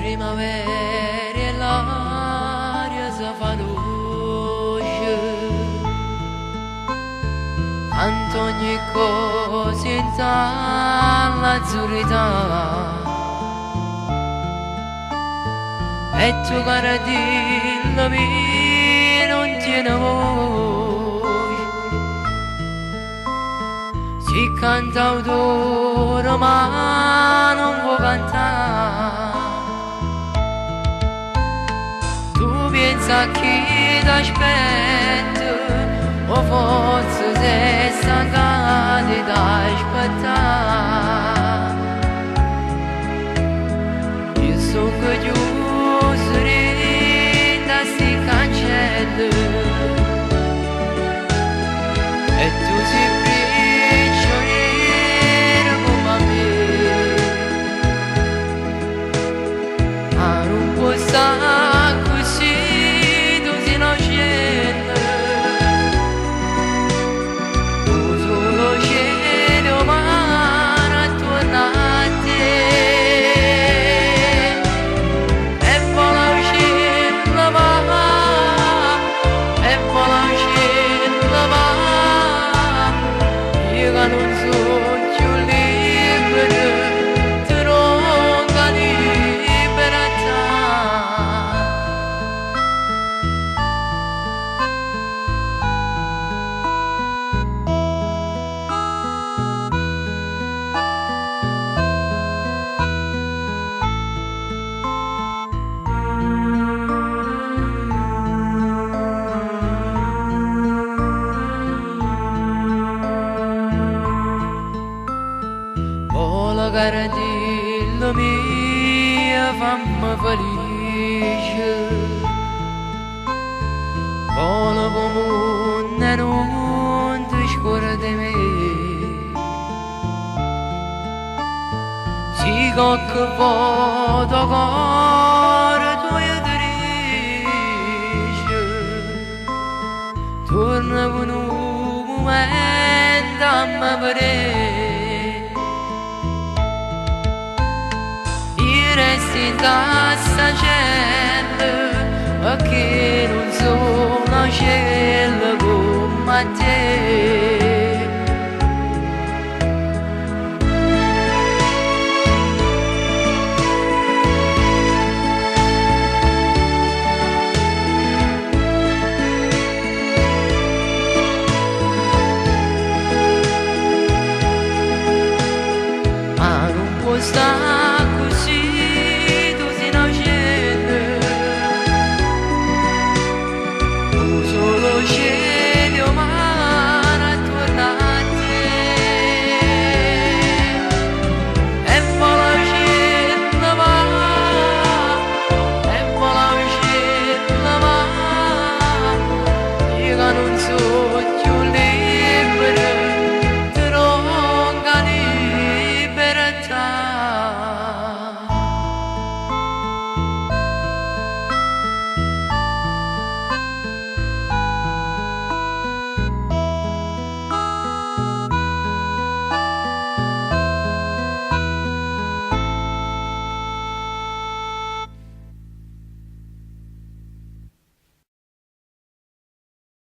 primavera e l'aria si fa luce, canto ogni cosa senza l'azzurrità, e tu cara dillo mi non tiene voce, si canta autore ma non può cantare. Pensa che t'aspetto, o forse sei stanca di t'aspettare. Io sono curioso da sti cancelli, e tu sei prigioniero come me. Ma non può stare così. Non sono più libero, tronca libertà. La cara dillo mia fammi felice, vola come non ti scordi me, si cocca foto cuore tuo dice, torna con un momento a me vedere. Resti